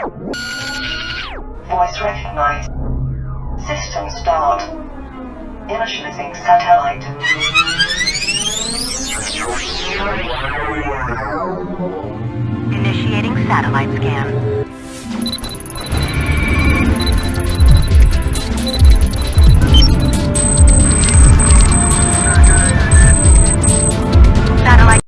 Voice recognized. System start. Initializing satellite. Initiating satellite scan. Satellite.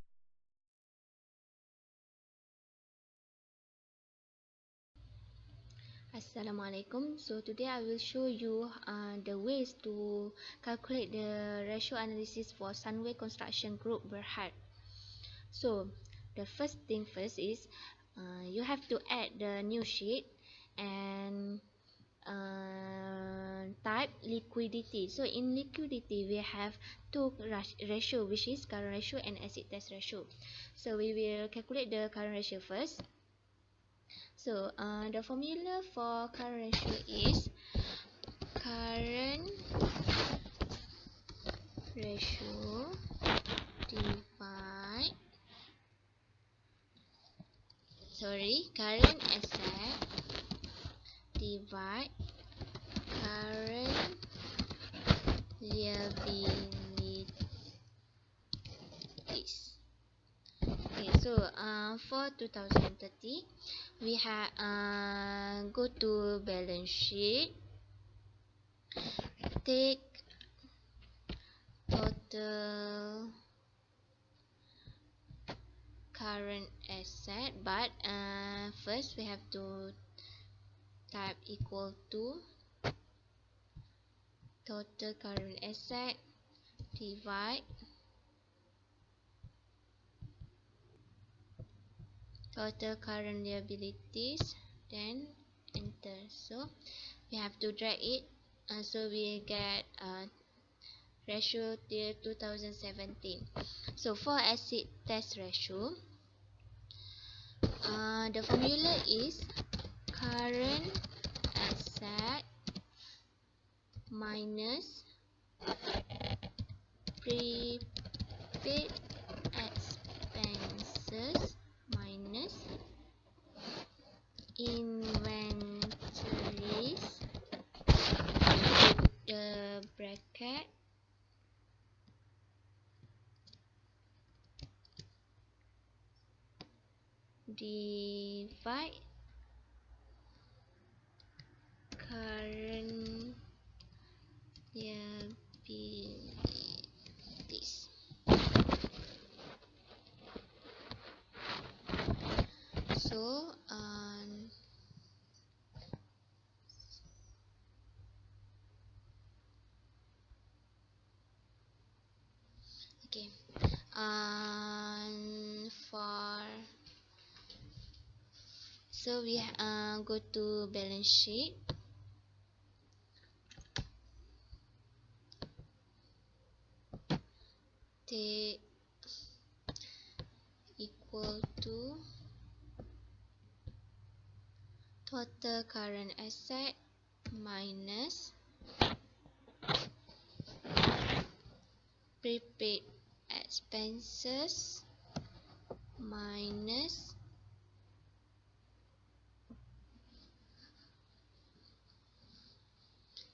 Assalamualaikum. So today I will show you the ways to calculate the ratio analysis for Sunway construction group Berhad. So the first thing first is you have to add the new sheet and type liquidity. So in liquidity we have two ratio, which is current ratio and acid test ratio. So we will calculate the current ratio first. So the formula for current ratio is current ratio current asset divide current liabilities. Okay, so for 2030 we have go to balance sheet, take total current asset, but first we have to type equal to total current asset divide total current liabilities, then enter. So we have to drag it, so we get ratio till 2017. So for acid test ratio, the formula is current asset minus prepaid expenses minus inventories, the bracket divide current liabilities. So okay, so we go to balance sheet, take equal to total current asset minus prepaid expenses minus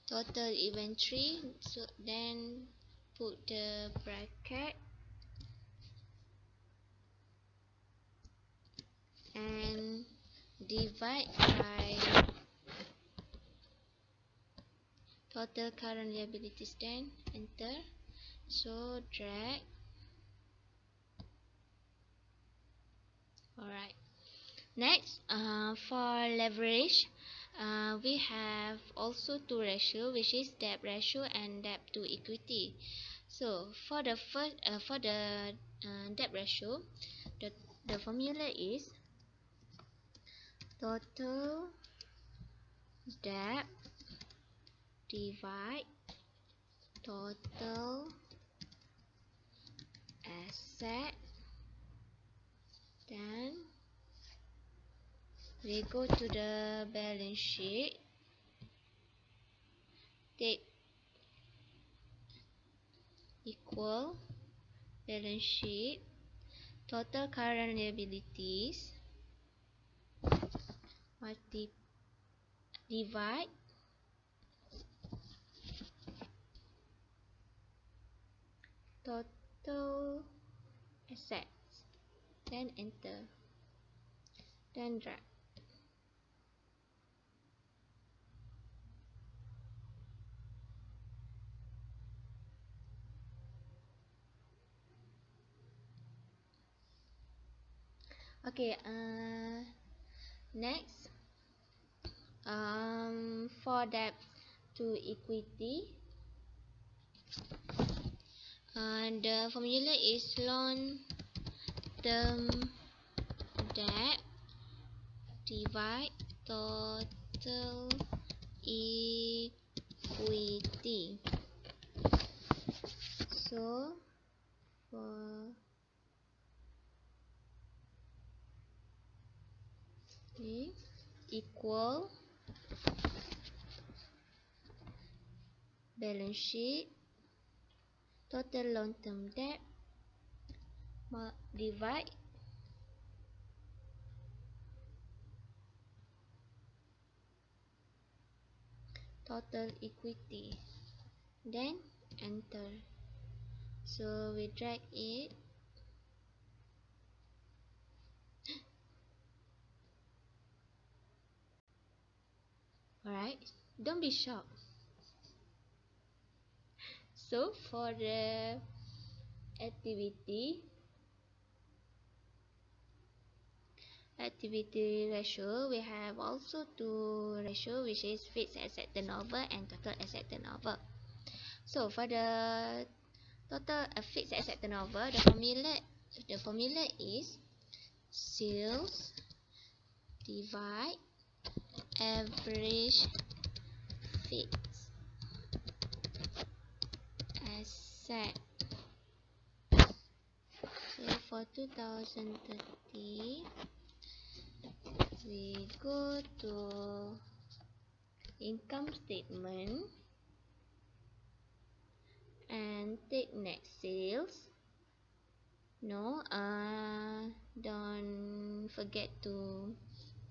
total inventory. So then put the bracket and divide by total current liabilities, then enter. So drag. Alright, next for leverage, we have also two ratio, which is debt ratio and debt to equity. So for the first for the debt ratio, the formula is total debt divide total asset, then we go to the balance sheet, take equal balance sheet total current liabilities divide total assets, then enter, then drag. Okay, next, for debt to equity, the formula is long term debt divide total equity. So for equal balance sheet total long term debt divide total equity, then enter. So we drag it, alright, don't be shocked. So for the activity ratio, we have also two ratio, which is fixed asset turnover and total asset turnover. So for the total fixed asset turnover, the formula is sales divide average fixed asset. So for 2030, we go to income statement and take net sales. No, don't forget to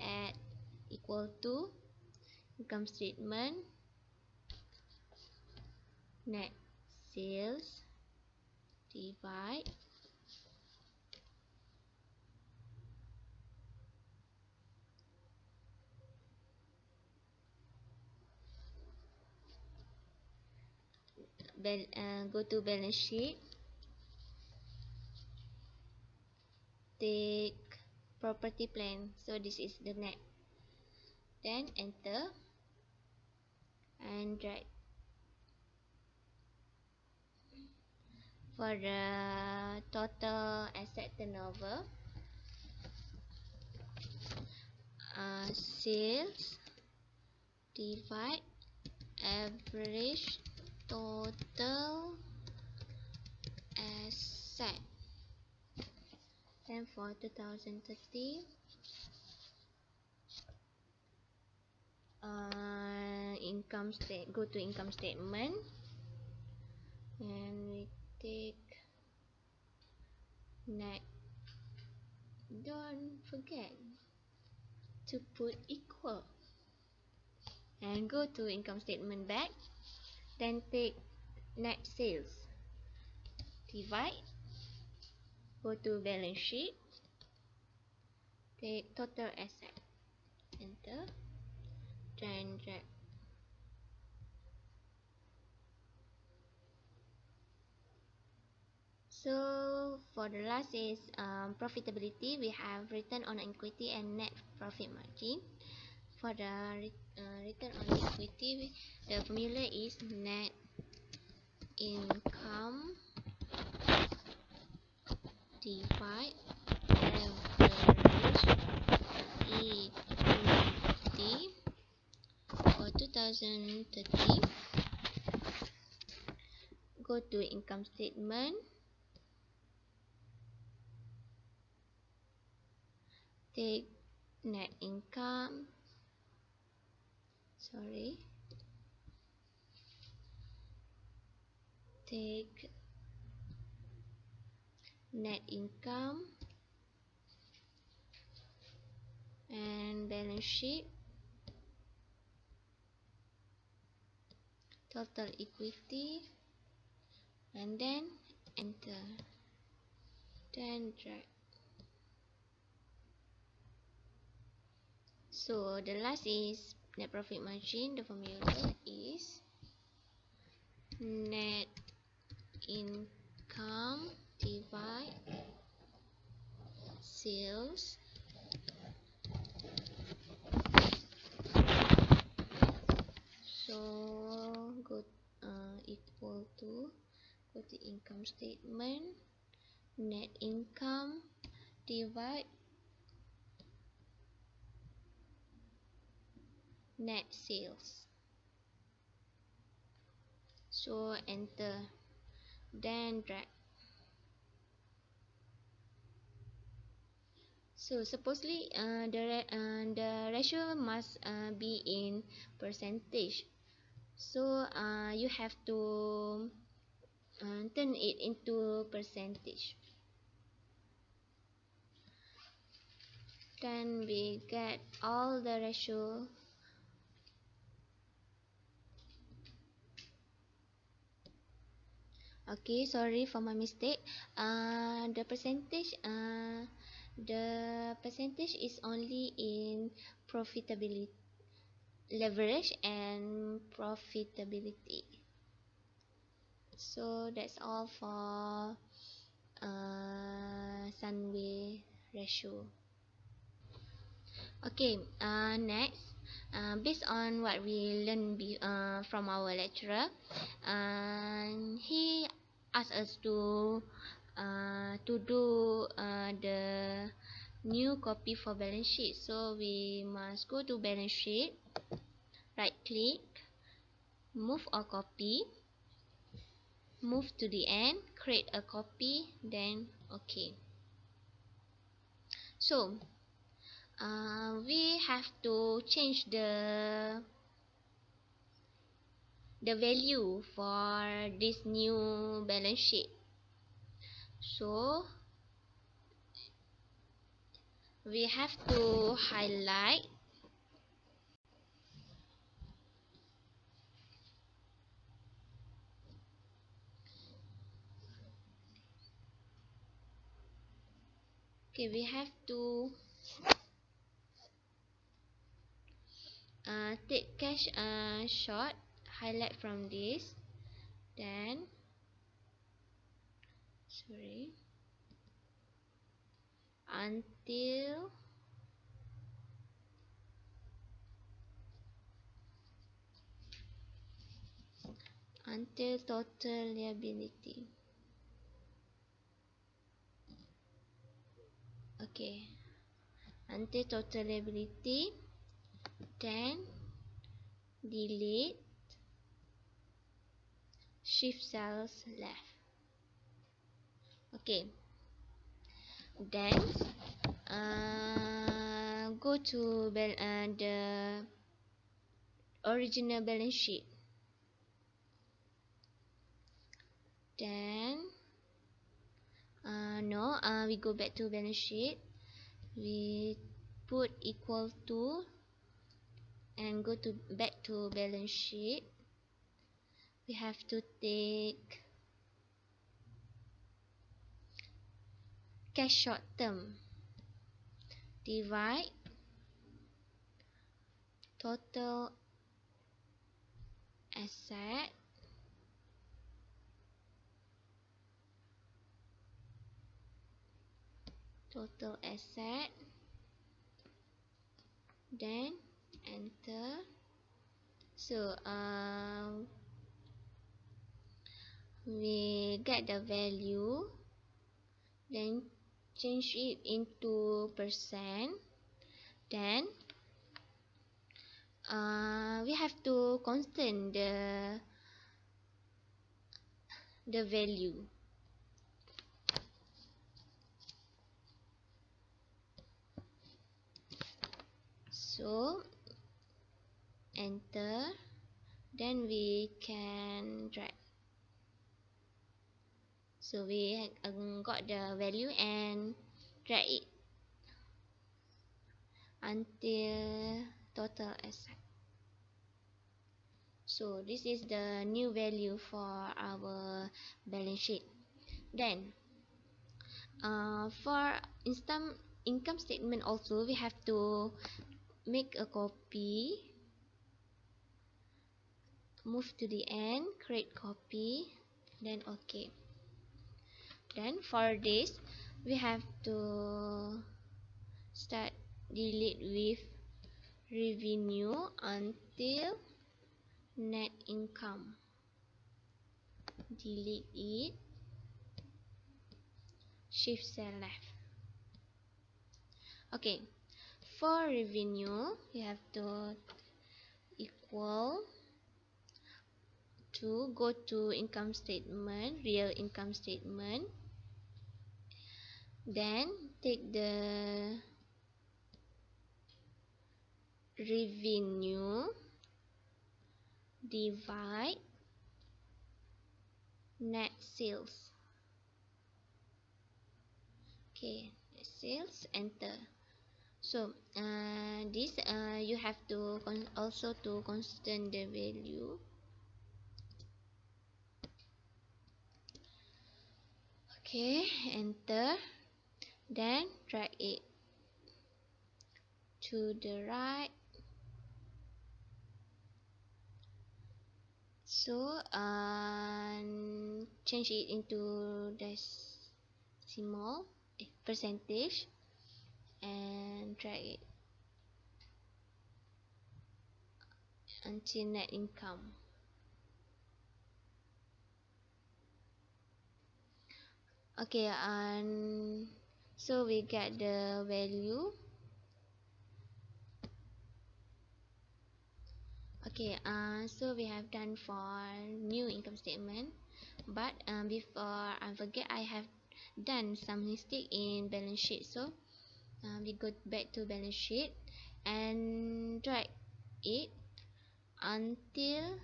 add equal to income statement net sales divide go to balance sheet, take property plant, so this is the net, then enter and drag. For the total asset turnover, sales divide average total asset. Then for 2030, go to income statement and we take net. Don't forget to put equal and go to income statement back, then take net sales divide, go to balance sheet, take total asset, enter, then drag. So for the last is profitability. We have return on equity and net profit margin. For the return on equity, the formula is net income divide average equity. For 2030, go to income statement, take net income, take net income and balance balance sheet, total equity, and then enter, then drag. So the last is net profit margin. The formula is net income divide sales so equal to, go to income statement, net income divide net sales. So enter, then drag. So supposedly the ratio must be in percentage. So you have to turn it into percentage. Then we get all the ratio. Okay, sorry for my mistake. The percentage is only in profitability, leverage, and profitability. So that's all for Sunway ratio. Okay, next, based on what we learned from our lecturer, he asked us to do the new copy for balance sheet. So we must go to balance sheet, right click, move or copy, move to the end, create a copy, then okay. So we have to change the value for this new balance sheet. So we have to highlight, okay, we have to take cash short, highlight from this, then until total liability. Okay, until total liability, then delete, shift cells left. Okay, then go to the original balance sheet, then we go back to balance sheet, we put equal to and go to back to balance sheet. We have to take cash short term, divide total asset then enter. So we get the value, then change it into percent, then we have to constant the value. So enter, then we can drag. So we got the value and drag it. until total asset. So this is the new value for our balance sheet. Then for income statement also, we have to make a copy, move to the end, create copy, then OK. Then for this, we have to start delete with revenue until net income. Delete it, shift cell left. Okay, for revenue, you have to equal to go to income statement, real income statement. Then take the revenue divide net sales. Okay, net sales, enter. So this you have to also to constant the value. Okay, enter. Then drag it to the right. So change it into decimal percentage and drag it until net income. Okay, and so we get the value. Okay, so we have done for new income statement, but before I forget, I have done some mistake in balance sheet. So we go back to balance sheet and drag it until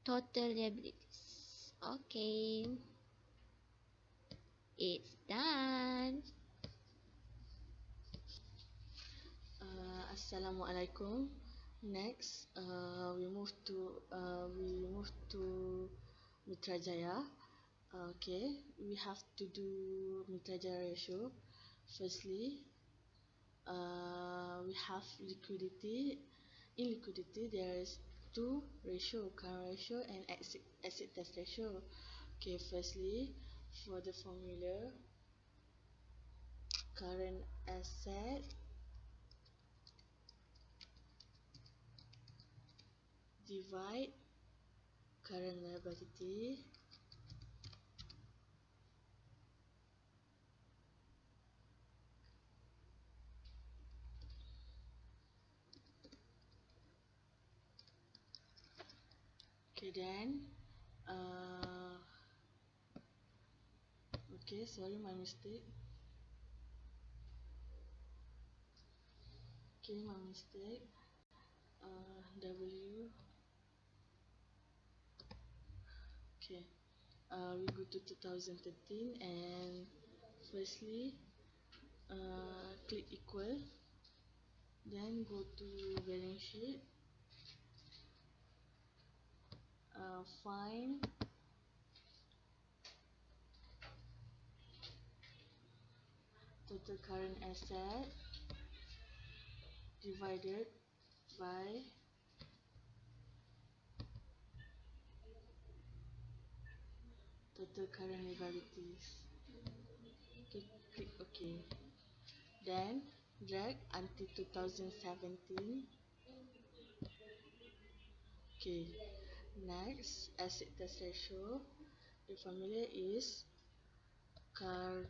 total liabilities. Okay, it's done. Assalamualaikum. Next, we move to Mitrajaya. Okay, we have to do Mitrajaya ratio. Firstly, we have liquidity. In liquidity, there is two ratio: current ratio and asset test ratio. Okay, firstly, for the formula, current asset divide current liability okay. Then okay, sorry, my mistake. Okay, my mistake. W. Okay, we go to 2013 and firstly click equal, then go to balance sheet, find total current asset divided by total current liabilities. Click OK. Then drag until 2017. Okay. Next, asset test ratio. The formula is current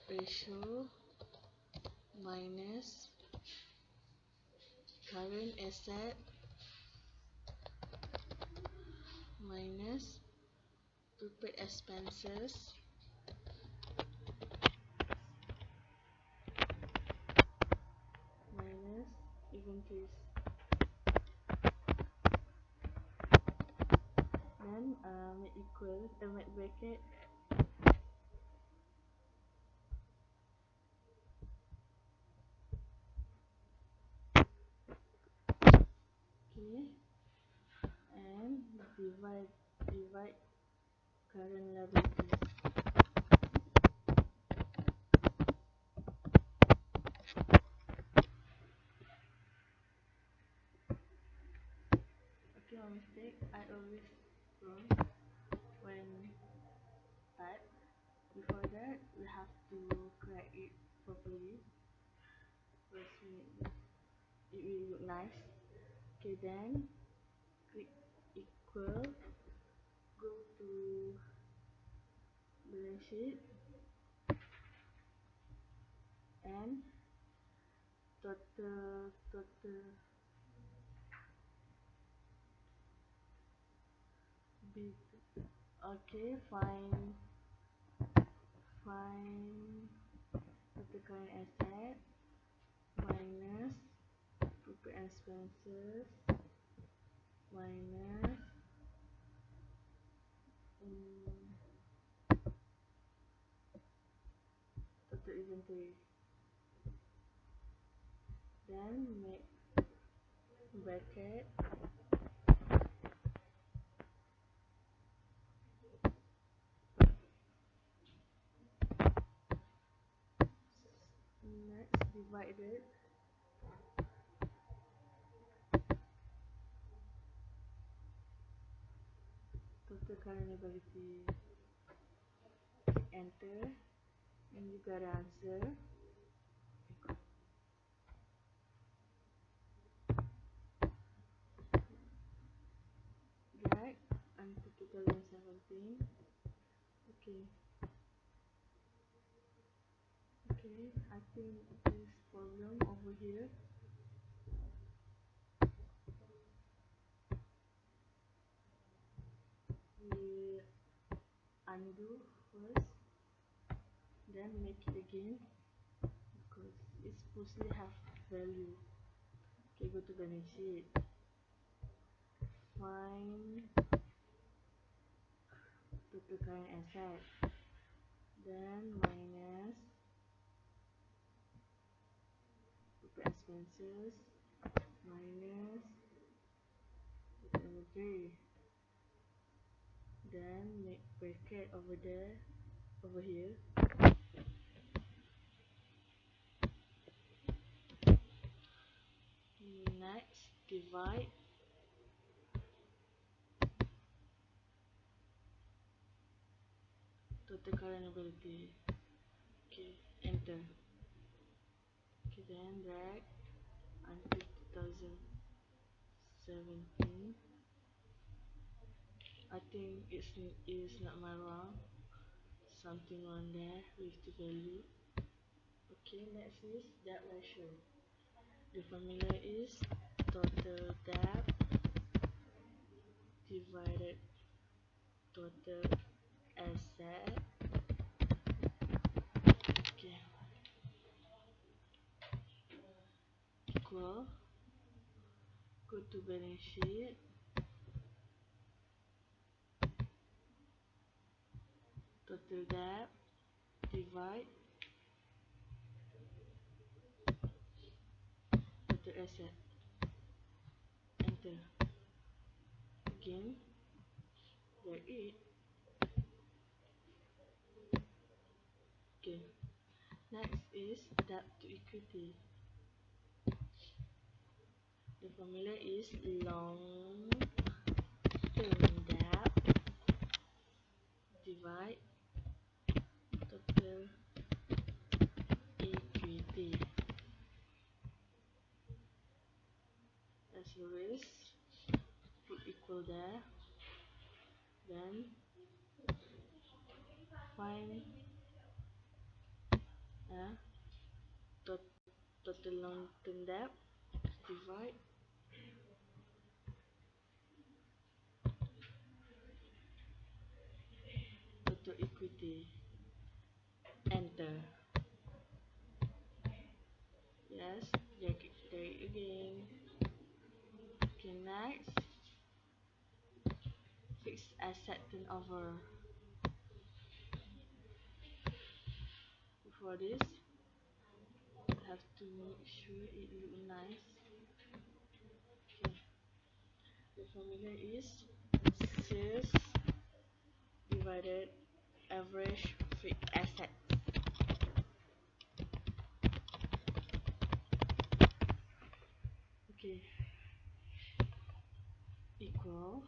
ratio minus current asset minus prepaid expenses minus inventories. Then make bracket divide current liabilities. Okay, my mistake. I always wrong when type. Before that, we have to correct it properly. First, it will look nice. Okay, then click equal. Go to balance sheet and total big. Okay, find total current asset minus prepaid expenses minus total inventory. Then make bracket. Next, divided total current liability. Enter, and you got the answer. Drag until 2017. Okay. Okay, I think this problem over here. We undo first, then make it again because it's supposed to have value. Okay, go to balance sheet. Find total current asset. Then minus total expenses minus total inventory. Then make bracket over there, over here. Next, divide total current liability. Okay, enter. Okay, then drag until 2017. I think it's not my wrong. Something on there with the value. Okay, next is debt ratio. The formula is total debt divided total asset. Okay, equal. Go to balance sheet. Total debt divide total asset. Enter. Again, drag it. Okay. Next is debt to equity. The formula is long term debt divide total equity. As always, put equal there. Then find tot total long term debt divide total equity. Enter. Yes, drag it again. Okay, next, fixed asset turnover. Before this, have to make sure it look nice. Okay. The formula is sales divided average fixed assets. Okay, equal.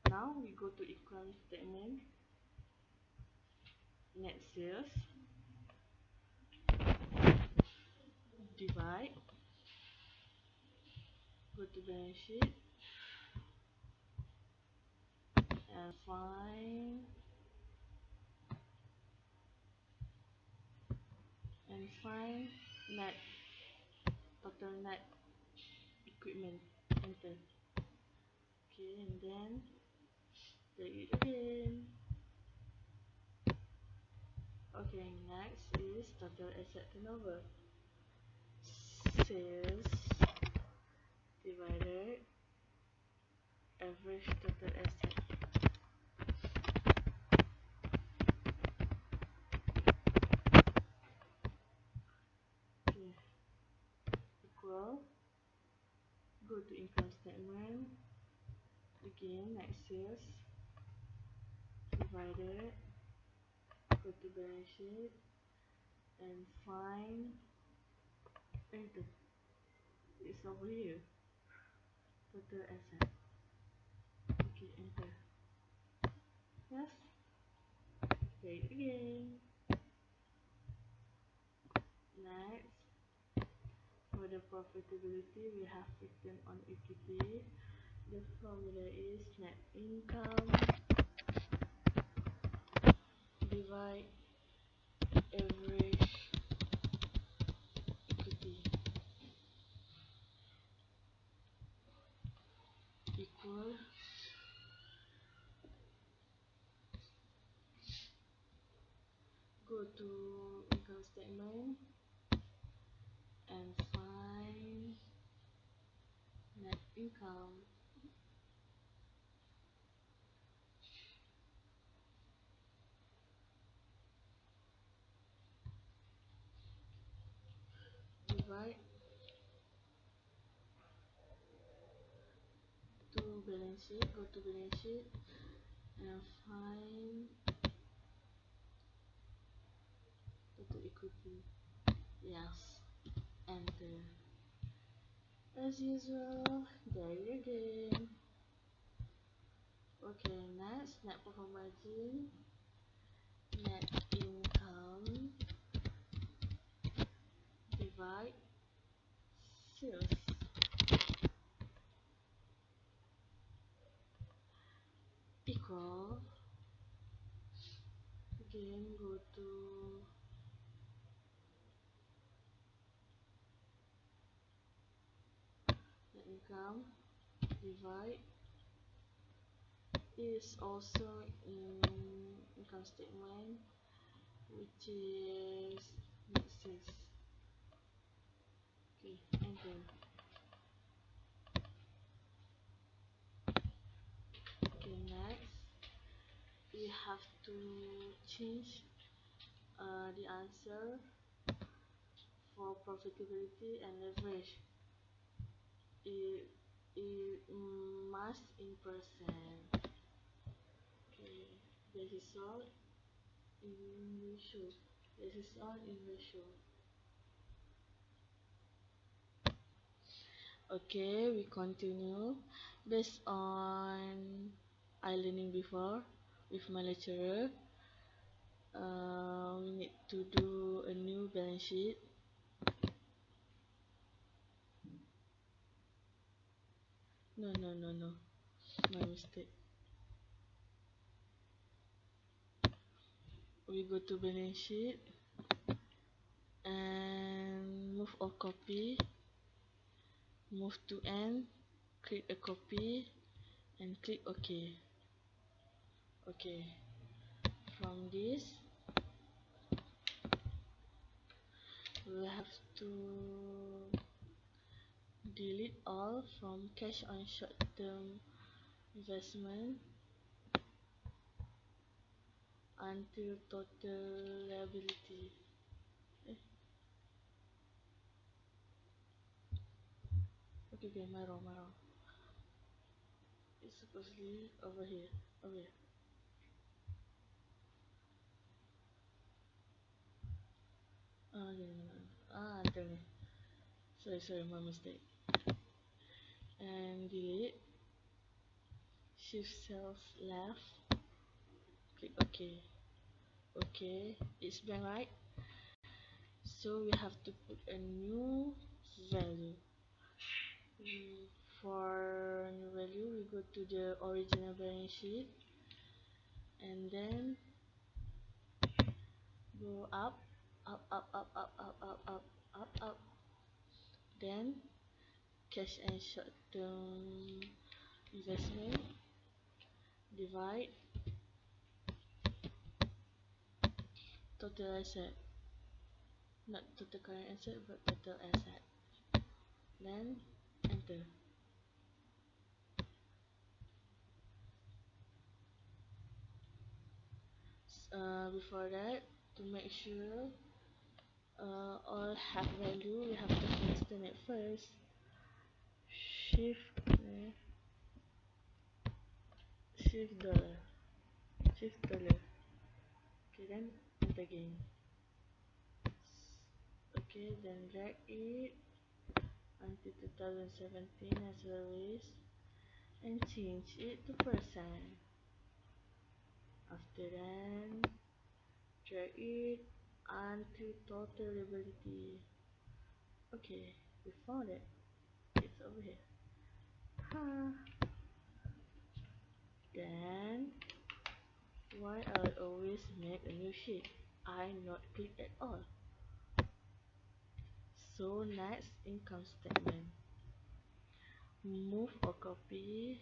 Now we go to income statement. Net sales divide. Go to balance sheet and find net total net equipment. Enter. Okay, and then take it again. Okay, next is total asset turnover. Sales divided average total asset. Okay, equal. Go to income statement. Again, net sales divided. Go to balance sheet and find. Enter. It's over here. Total asset. Okay, enter. Yes. Okay, again. Next, for the profitability, we have return on equity. The formula is net income divide average equity equal. Go to income statement and find net income divide to balance sheet. Go to balance sheet and find total equity. Yes, enter. As usual, there you again. Okay, next, net profit margin, net income divide sales equal. Again, go to net income divide is also in income statement, which is net sales. Okay, enter. Okay, next we have to change the answer for profitability and leverage. It must in percent. Okay, this is all in ratio. This is all in ratio. Okay, we continue. Based on I learning before with my lecturer, we need to do a new balance sheet. No, my mistake. We go to balance sheet and move all copy, move to end, click a copy and click OK. Okay, from this we have to delete all from cash on short-term investment until total liability. Okay, my wrong. It's supposedly over here. Over here. Oh, no, no, no. Tell me. Sorry, my mistake. And delete. Shift cells left. Click OK. Okay, it's blank, right? So we have to put a new value. For new value, we go to the original balance sheet and then go up, up, up, up, up, up, up, up, up, up. Then cash and short-term investment, divide total asset, not total current asset but total asset. Then enter. Before that, to make sure all have value, we have to constant it first. Shift shift dollar, shift dollar. Okay, then enter again. Okay, then drag it until 2017 as always, and change it to percent. After that, drag it until total liability. Okay, we found it. It's over here. Then why I always make a new sheet? I not click at all. So next, income statement. Move or copy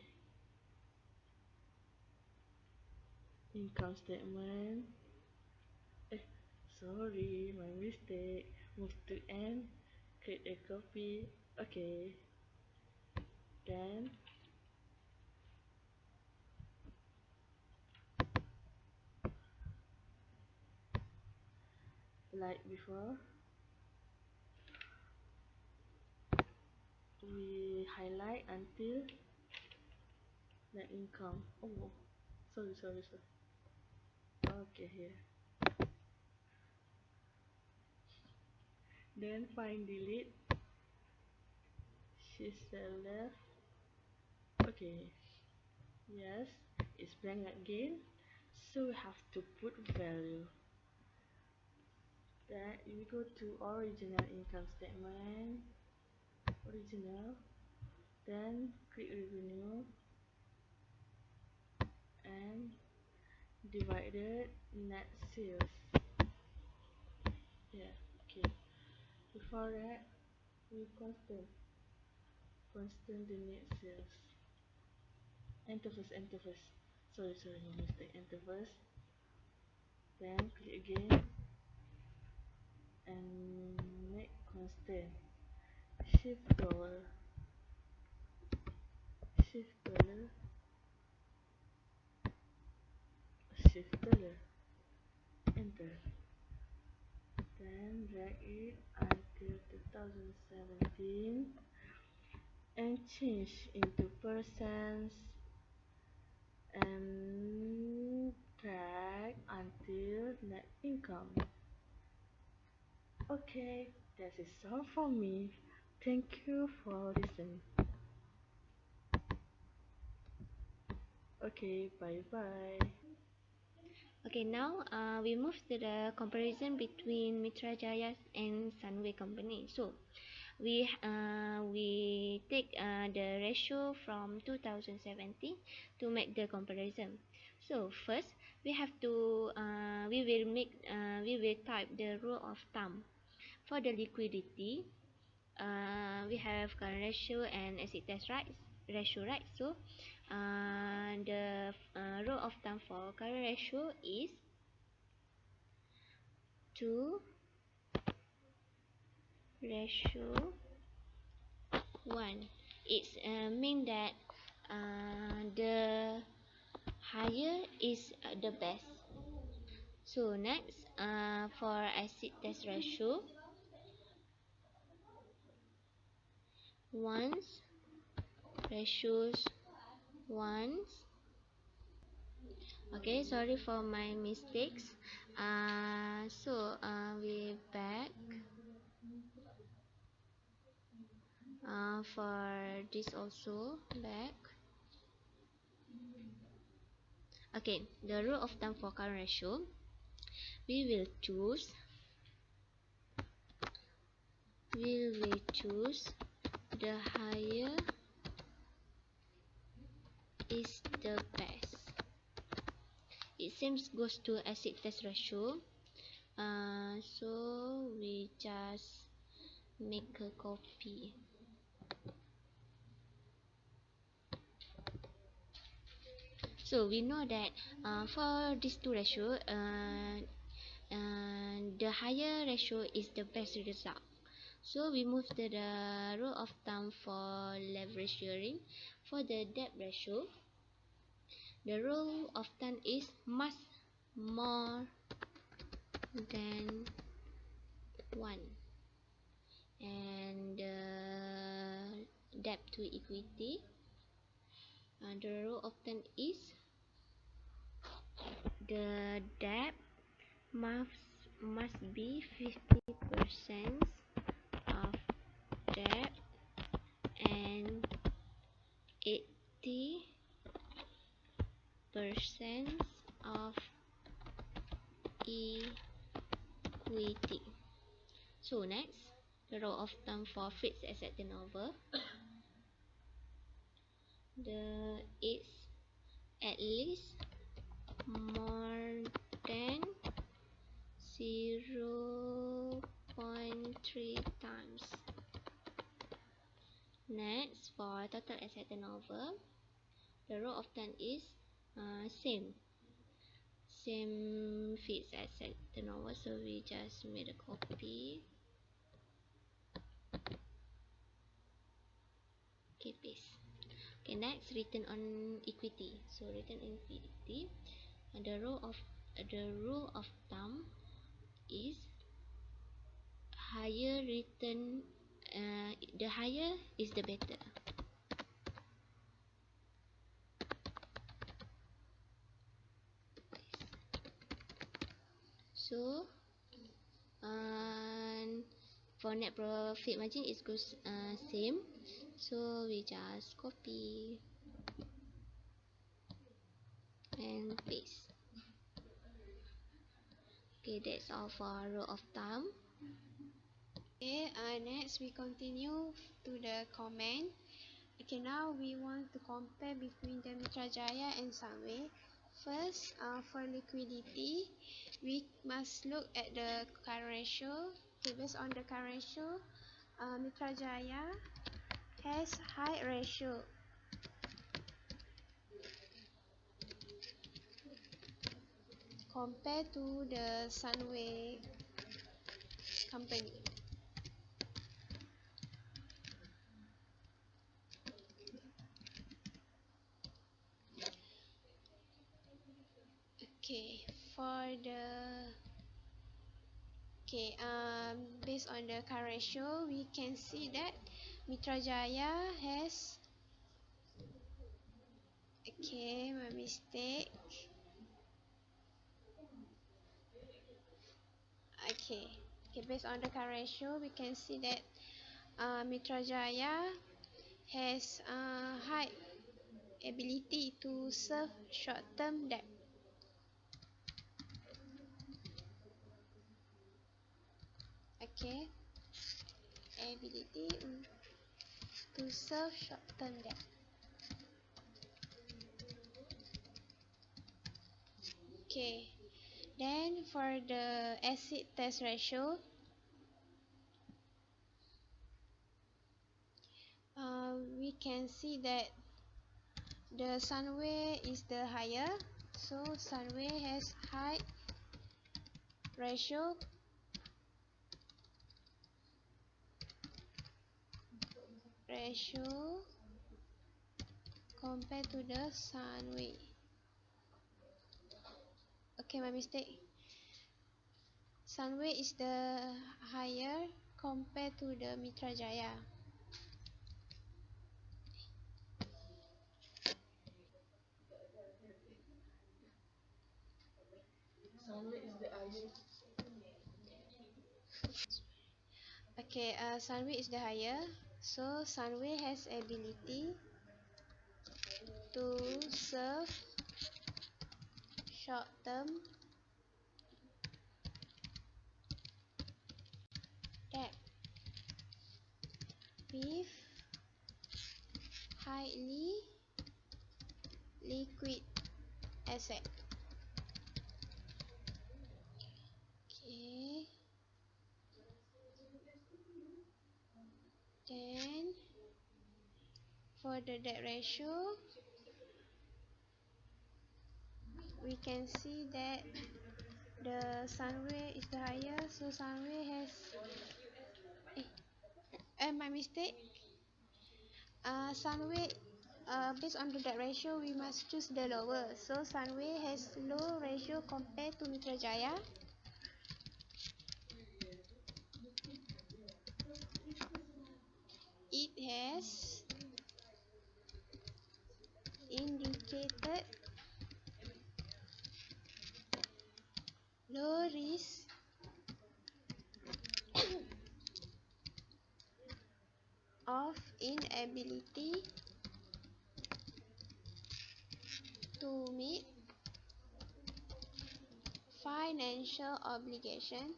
income statement. Eh, sorry, my mistake. Move to end. Create a copy. Okay. Then like before, we highlight until net income. Oh, sorry. Okay, here. Then find delete. Shift cell left. Okay. Yes, it's blank again. So we have to put value. Then we go to original income statement. Original. Then click revenue and divided net sales. Yeah, okay. Before that, we constant the net sales. Enter first. Sorry, my mistake. Enter first. Then click again and make constant. Shift dollar. Shift dollar. Shift dollar. Enter. Then drag it until 2017 and change into percents and drag until net income. Okay, that is all for me. Thank you for listening. Okay, bye bye. Okay, now we move to the comparison between Mitrajaya and Sunway company. So we take the ratio from 2017 to make the comparison. So first we have to we will type the rule of thumb for the liquidity. We have current ratio and acid test ratio, right? So the rule of thumb for current ratio is 2 ratio 1. It's mean that the higher is the best. So next, for acid test ratio, once ratios once. Okay, sorry for my mistakes. We back for this also back. Okay, the rule of thumb for current ratio, we will choose the higher is the best. It seems goes to acid test ratio. So we just make a copy. So we know that for these two ratio, the higher ratio is the best result. So we move to the rule of thumb for leverage sharing. For the debt ratio, the rule of thumb is must more than 1, and debt to equity, the rule of thumb is the debt must be 50% of debt and 80% of equity. So next, the rule of thumb for fixed asset turnover, it's at least more than 0.3 times. Next, for total asset turnover, the rule of thumb is same fixed asset turnover. So we just made a copy. Okay, paste. Okay, next, return on equity. So return on equity, the rule of thumb is higher return, the higher is the better. So for net profit margin it goes same, so we just copy and paste. Okay, that's all for rule of thumb. Okay, next we continue to the comment. Okay, now we want to compare between the Mitrajaya and Sunway. First, for liquidity, we must look at the current ratio. Okay, based on the current ratio, Mitrajaya has high ratio compared to the Sunway company. Okay, based on the current ratio, we can see that Mitrajaya has, okay, my mistake. Okay, based on the current ratio, we can see that Mitrajaya has high ability to serve short-term debt. Okay, ability to serve short-term debt. Okay, then for the acid test ratio, we can see that the Sunway is the higher, so Sunway has high ratio compared to the Sunway. Okay, my mistake. Sunway is the higher compared to the Mitrajaya. Okay, Sunway is the higher, so Sunway has ability to serve short-term debt with highly liquid asset. Okay, then for the debt ratio, we can see that the Sunway is the higher, so Sunway has my mistake. Sunway, based on the debt ratio, we must choose the lower. So Sunway has low ratio compared to Mitrajaya. It has indicated low risk of inability to meet financial obligation,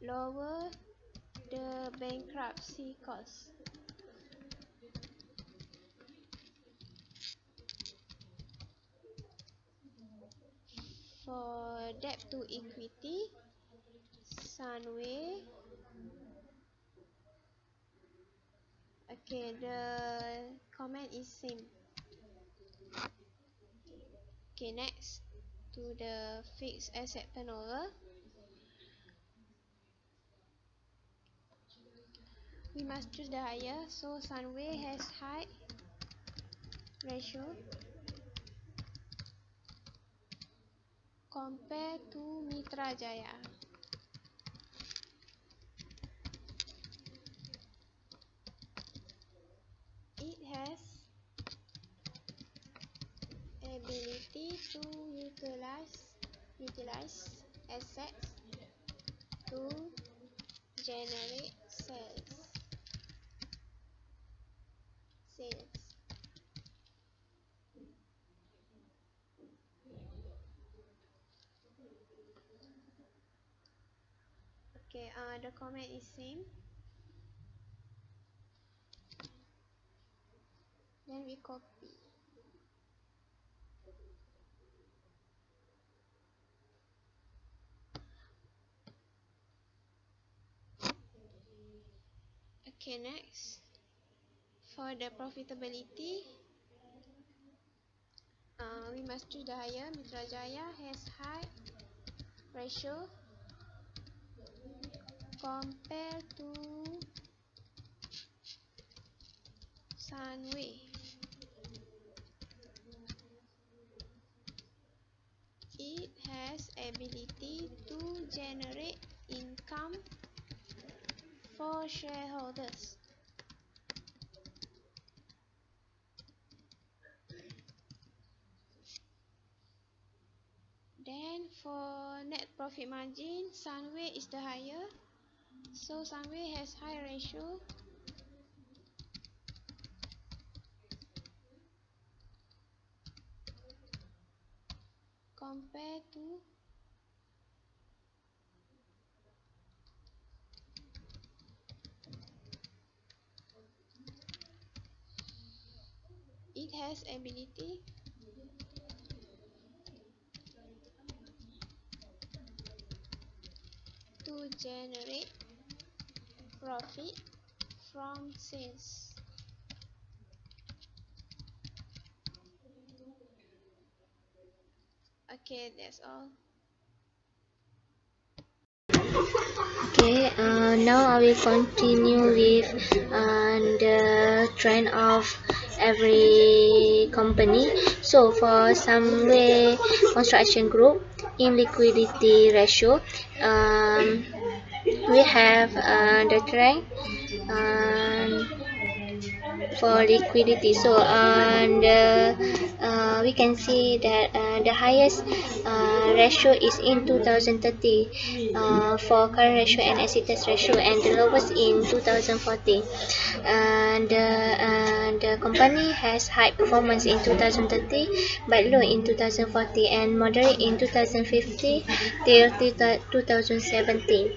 lower the bankruptcy cost. For debt to equity, Sunway, okay, the comment is same. Okay, next to the fixed asset turnover, we must choose the higher, so Sunway has high ratio compared to Mitrajaya. It has ability to utilize assets to generate sales. Okay, the comment is same. Then we copy. Okay, next for the profitability, we must choose the higher. Mitrajaya has high ratio compared to Sunway. It has ability to generate income for shareholders. Then for net profit margin, Sunway is the higher, so Sunway has high ratio compared to it has ability to generate profit from sales. Okay, that's all. Okay, now I will continue with the trend of every company. So for Sunway Construction Group, in liquidity ratio, we have the trend for liquidity. So we can see that the highest ratio is in 2030 for current ratio and acid test ratio, and the lowest in 2040. And the company has high performance in 2030 but low in 2040 and moderate in 2050 till 2070.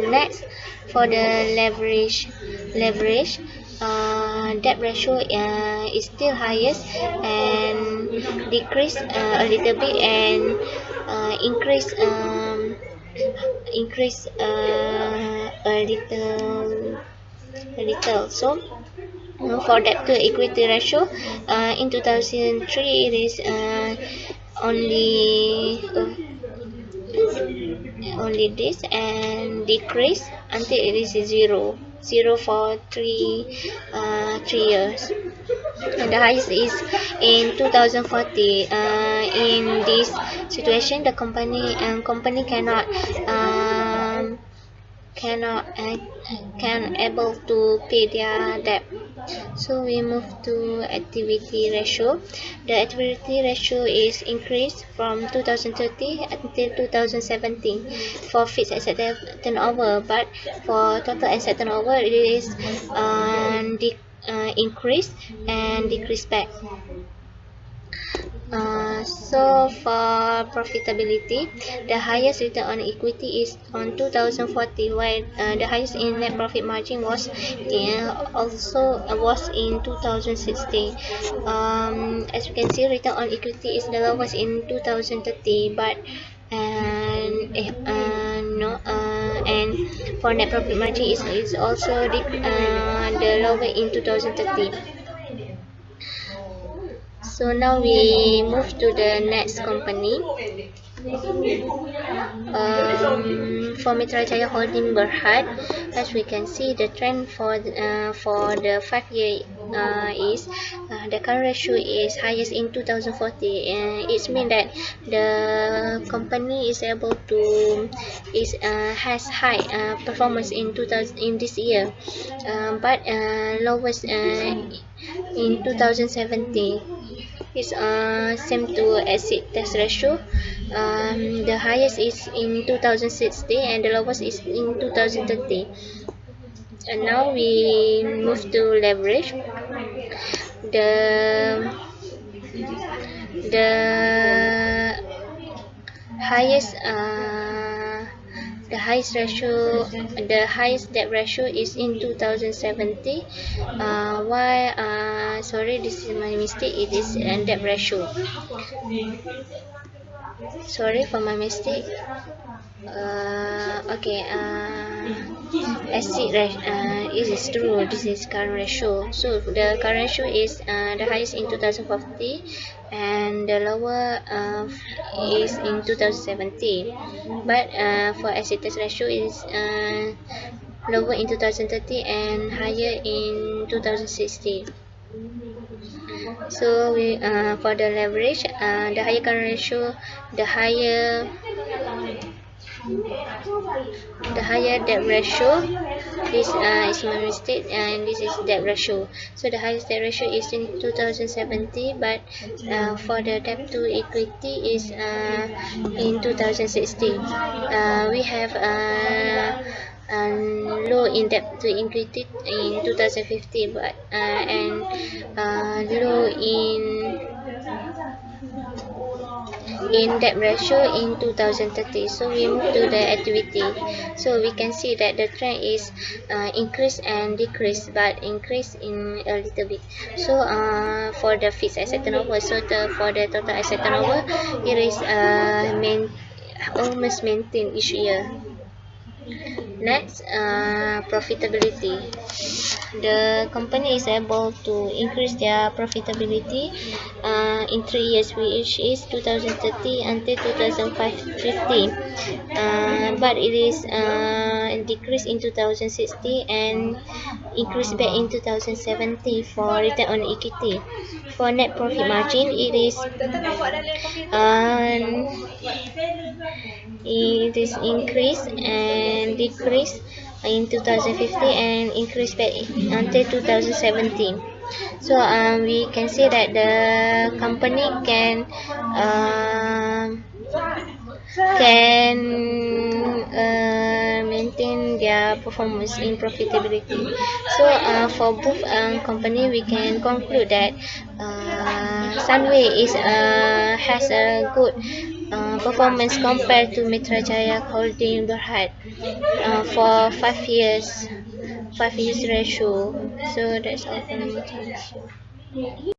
Next, for the leverage debt ratio is still highest and decrease a little bit and increase a little. So for debt to equity ratio in 2003 it is only only this and decrease until it is zero for 3 years, and the highest is in 2040. In this situation, the company cannot can able to pay their debt. So we move to activity ratio. The activity ratio is increased from 2030 until 2017 for fixed asset turnover, but for total asset turnover it is increased and decreased back. So for profitability, the highest return on equity is on 2040, while the highest in net profit margin was was in 2016. As you can see, return on equity is the lowest in 2030, but and for net profit margin is also the lower in 2030. So now we move to the next company. For Mitrajaya Holding Berhad, as we can see, the trend for the 5 year is the current ratio is highest in 2040. It means that the company is able to has high performance in 2000 in this year, but lowest in 2017 is same to acid test ratio. The highest is in 2060 and the lowest is in 2030. And now we move to leverage. The the highest the highest debt ratio is in 2070. Why sorry, this is my mistake, it is debt ratio. Sorry for my mistake. Okay, acid it is true, this is current ratio. So the current ratio is the highest in 2040 and the lower is in 2070, but for acid test ratio is lower in 2030 and higher in 2060. So we for the leverage, the higher current ratio, the higher debt ratio. This is my mistake, and this is debt ratio. So the highest debt ratio is in 2070, but for the debt to equity is in 2060. We have low in debt to equity in 2050, but and low in debt ratio in 2030. So we move to the activity. So we can see that the trend is increase and decrease, but increase in a little bit. So for the fixed asset turnover, so for the total asset turnover, it is almost maintained each year. Next, profitability. The company is able to increase their profitability in 3 years, which is 2030 until 2050. But it is decreased in 2060 and increased back in 2070 for return on equity. For net profit margin, it is increased and decreased in 2015 and increased back until 2017. So we can see that the company can maintain their performance in profitability. So for both company, we can conclude that Sunway has a good performance compared to Mitrajaya Holding Berhad for 5 years ratio. So that's all from me.